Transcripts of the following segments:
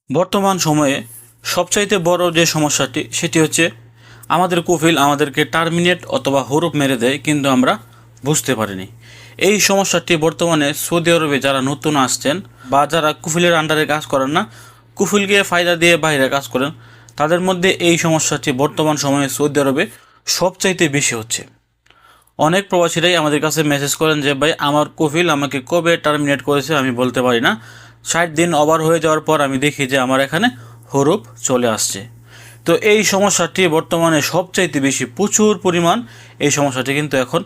বর্তমান সময়ে সবচাইতে বড় যে সমস্যাটি সেটি হচ্ছে আমাদের কফিল আমাদেরকে টার্মিনেট অথবা হরুপ মেরে দেয়, কিন্তু আমরা বুঝতে পারিনি। এই সমস্যাটি বর্তমানে সৌদি আরবে যারা নতুন আসছেন বা যারা কুফিলের আন্ডারে কাজ করেন না, কুফিলকে ফায়দা দিয়ে বাইরে কাজ করেন, তাদের মধ্যে এই সমস্যাটি বর্তমান সময়ে সৌদি আরবে সবচাইতে বেশি হচ্ছে। অনেক প্রবাসীরাই আমাদের কাছে মেসেজ করেন যে ভাই, আমার কফিল আমাকে কবে টার্মিনেট করেছে আমি বলতে পারি না। 60 দিন ওভার হয়ে যাওয়ার পর আমি দেখি যে আমার এখানে হরুপ চলে আসছে। তো এই সমস্যাটি বর্তমানে সবচাইতে বেশি, প্রচুর পরিমাণ এই সমস্যাটি কিন্তু এখন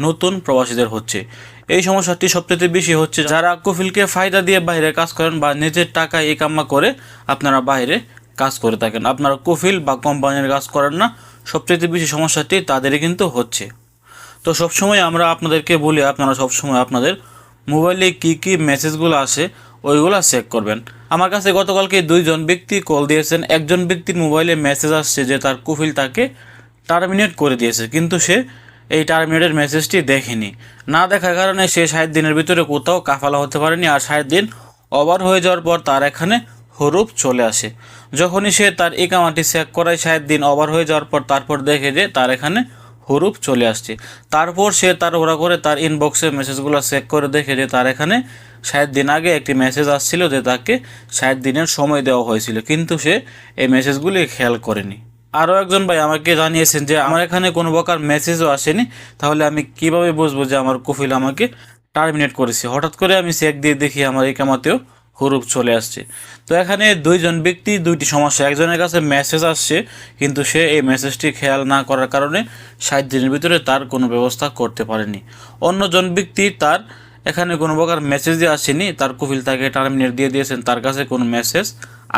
নতুন প্রবাসীদের হচ্ছে। এই সমস্যাটি সবচাইতে বেশি হচ্ছে যারা কফিলকে ফায়দা দিয়ে বাইরে কাজ করেন বা নিজের টাকায় এই কাম্মা করে আপনারা বাইরে কাজ করে থাকেন, আপনারা কফিল বা কোম্পানির কাজ করেন না। সবচাইতে বেশি সমস্যাটি তাদেরই কিন্তু হচ্ছে। তো সবসময় আমরা আপনাদেরকে বলি, আপনারা সবসময় আপনাদের মোবাইলে কী কী মেসেজগুলো আসে ওইগুলো চেক করবেন। আমার কাছে গতকালকে 2জন ব্যক্তি কল দিয়েছেন। একজন ব্যক্তির মোবাইলে মেসেজ আসছে যে তার কফিল তাকে টার্মিনেট করে দিয়েছে, কিন্তু সে এই টার্মিনেটের মেসেজটি দেখেনি। না দেখার কারণে সে 60 দিনের ভিতরে কোথাও কাফালা হতে পারেনি, আর 60 দিন ওভার হয়ে যাওয়ার পর তার এখানে হরুপ চলে আসে। যখনই সে তার ইকামাটি চেক করায় 60 দিন ওভার হয়ে যাওয়ার পর তারপর দেখে যে তার এখানে হরুপ চলে আসছে। তারপর সে ওরা করে তার ইনবক্সে মেসেজগুলো চেক করে দেখে যে তার এখানে 60 দিন আগে একটি মেসেজ আসছিল যে তাকে 60 দিনের সময় দেওয়া হয়েছিল, কিন্তু সে এই মেসেজগুলি খেয়াল করেনি। আরও একজন ভাই আমাকে জানিয়েছেন যে আমার এখানে কোনো প্রকার মেসেজও আসেনি, তাহলে আমি কিভাবে বুঝবো যে আমার কফিল আমাকে টার্মিনেট করেছে। হঠাৎ করে আমি চেক দিয়ে দেখি আমার এই কামাতেও হরুপ চলে আসছে। তো এখানে 2জন ব্যক্তি 2টি সমস্যা। একজনের কাছে মেসেজ আসছে কিন্তু সে এই মেসেজটি খেয়াল না করার কারণে 60 দিনের ভিতরে তার কোনো ব্যবস্থা করতে পারেনি। অন্যজন ব্যক্তি তার এখানে কোনো প্রকার মেসেজই আসেনি, তার কফিল তাকে টার্মিনেট দিয়ে দিয়েছেন, তার কাছে কোনো মেসেজ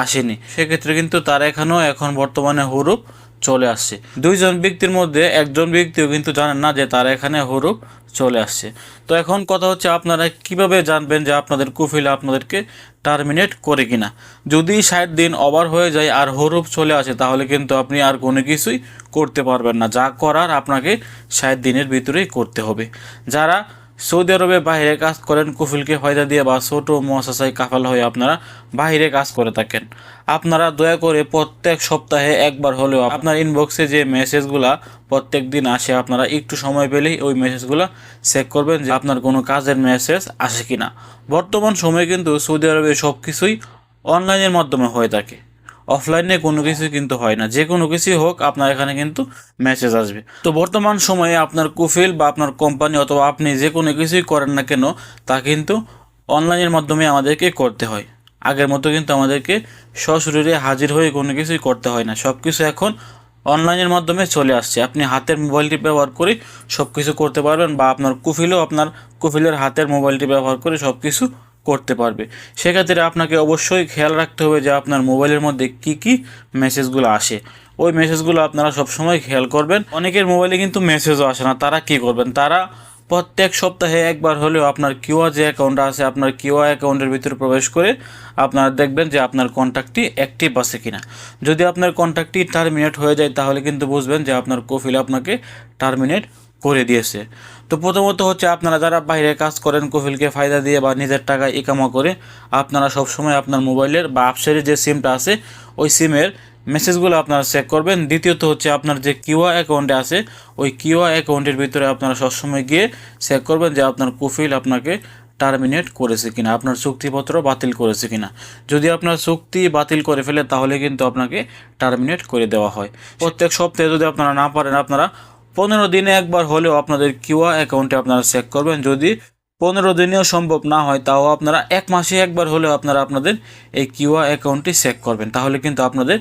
আসেনি। সেক্ষেত্রে কিন্তু তার এখানেও এখন বর্তমানে হরুপ চলে আসছে। 2জন ব্যক্তির মধ্যে একজন ব্যক্তিও কিন্তু জানেন না যে তার এখানে হরুপ চলে আসছে। তো এখন কথা হচ্ছে, আপনারা কিভাবে জানবেন যে আপনাদের কফিল আপনাদেরকে টার্মিনেট করে কিনা? যদি 60 দিন ওভার হয়ে যায় আর হরুপ চলে আসে, তাহলে কিন্তু আপনি আর কোনো কিছুই করতে পারবেন না। যা করার আপনাকে 60 দিনের ভিতরেই করতে হবে। যারা সৌদি আরবে বাইরে কাজ করেন কফিলকে ফায়দা দিয়ে বা ছোট মুআসাসায় কাফাল হয়ে আপনারা বাইরে কাজ করে থাকেন, আপনারা দয়া করে প্রত্যেক সপ্তাহে একবার হলেও আপনার ইনবক্সে যে মেসেজগুলা প্রত্যেক দিন আসে, আপনারা একটু সময় পেলেই ওই মেসেজগুলো চেক করবেন যে আপনার কোনো কাজের মেসেজ আসে কিনা। বর্তমান সময়ে কিন্তু সৌদি আরবে সব কিছুই অনলাইনের মাধ্যমে হয়ে থাকে, অফলাইনে কোনো কিছু কিন্তু হয় না। যে কোনো কিছুই হোক আপনার এখানে কিন্তু মেসেজ আসবে। তো বর্তমান সময়ে আপনার কফিল বা আপনার কোম্পানি অথবা আপনি যে কোনো কিছুই করেন না কেন, তা কিন্তু অনলাইনের মাধ্যমে আমাদেরকে করতে হয়। আগের মতো কিন্তু আমাদেরকে সশরীরে হাজির হয়ে কোনো কিছুই করতে হয় না। সব কিছু এখন অনলাইনের মাধ্যমে চলে আসছে। আপনি হাতের মোবাইলটি ব্যবহার করে সব কিছু করতে পারবেন, বা আপনার কফিলও আপনার কফিলের হাতের মোবাইলটি ব্যবহার করে সব কিছু করতে পারবে। সেক্ষেত্রে আপনাকে অবশ্যই খেয়াল রাখতে হবে যে আপনার মোবাইলের মধ্যে কি কি মেসেজগুলো আসে। ওই মেসেজগুলো আপনারা সবসময় খেয়াল করবেন। অনেকের মোবাইলে কিন্তু মেসেজও আসে না, তারা কি করবেন? তারা প্রত্যেক সপ্তাহে একবার হলেও আপনার কিউআর যে অ্যাকাউন্ট আছে, আপনার কিউআর অ্যাকাউন্টের ভিতরে প্রবেশ করে আপনারা দেখবেন যে আপনার কন্ট্যাক্টটি অ্যাক্টিভ আছে কিনা। যদি আপনার কন্ট্যাক্টটি টার্মিনেট হয়ে যায়, তাহলে কিন্তু বুঝবেন যে আপনার কফিল আপনাকে টার্মিনেট করে দিয়েছে। তো প্রথমত হচ্ছে, আপনারা যারা বাইরে কাজ করেন কফিলকে ফায়দা দিয়ে বা নিজের টাকায় ইকামা করে, আপনারা সবসময় আপনার মোবাইলের বা আপসের যে সিমটা আছে ওই সিমের মেসেজগুলো আপনারা চেক করবেন। দ্বিতীয়ত হচ্ছে, আপনার যে কিউআর অ্যাকাউন্টে আছে ওই কিউআর অ্যাকাউন্টের ভিতরে আপনারা সবসময় গিয়ে চেক করবেন যে আপনার কফিল আপনাকে টার্মিনেট করেছে কিনা, আপনার চুক্তিপত্র বাতিল করেছে কিনা। যদি আপনার চুক্তি বাতিল করে ফেলে, তাহলে কিন্তু আপনাকে টার্মিনেট করে দেওয়া হয়। প্রত্যেক সপ্তাহে যদি আপনারা না পারেন, আপনারা 15 দিনে একবার হলেও আপনাদের কিউআর অ্যাকাউন্টে আপনারা চেক করবেন। যদি 15 দিনেও সম্ভব না হয়, তাও আপনারা 1 মাসে একবার হলেও আপনারা আপনাদের এই কিউআর অ্যাকাউন্টটি চেক করবেন। তাহলে কিন্তু আপনাদের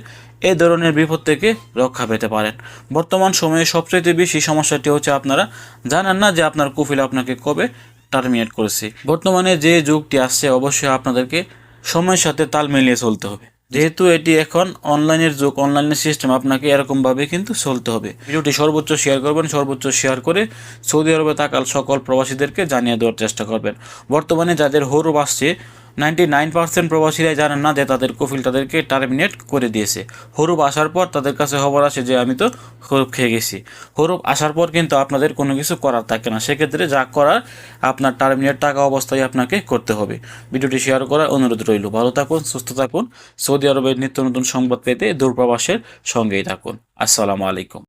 এই ধরনের বিপদ থেকে রক্ষা পেতে পারেন। বর্তমান সময়ে সবচেয়ে বেশি সমস্যাটি হচ্ছে, আপনারা জানেন না যে আপনার কফিল আপনাকে কবে টার্মিনেট করেছে। বর্তমানে যে যুগটি আসছে, অবশ্যই আপনাদেরকে সময়ের সাথে তাল মিলিয়ে চলতে হবে। যেহেতু এটি এখন অনলাইনের যুগ, অনলাইনের সিস্টেম, আপনাকে এরকমভাবে কিন্তু চলতে হবে। ভিডিওটি সর্বোচ্চ শেয়ার করবেন, সর্বোচ্চ শেয়ার করে সৌদি আরবে থাকা সকল প্রবাসীদেরকে জানিয়ে দেওয়ার চেষ্টা করবেন। বর্তমানে যাদের হরুপ আসছে 99% প্রবাসীরাই জানেন না যে তাদের কফিল তাদেরকে টার্মিনেট করে দিয়েছে। হরুপ আসার পর তাদের কাছে খবর আসে যে আমি তো হরুপ খেয়ে গেছি। হরুপ আসার পর কিন্তু আপনাদের কোনো কিছু করার থাকে না, সেক্ষেত্রে যা করার আপনার টার্মিনেট টাকা অবস্থায় আপনাকে করতে হবে। ভিডিওটি শেয়ার করার অনুরোধ রইল। ভালো থাকুন, সুস্থ থাকুন। সৌদি আরবের নিত্য নতুন সংবাদ পেতে দূরপ্রবাসের সঙ্গেই থাকুন। আসসালামু আলাইকুম।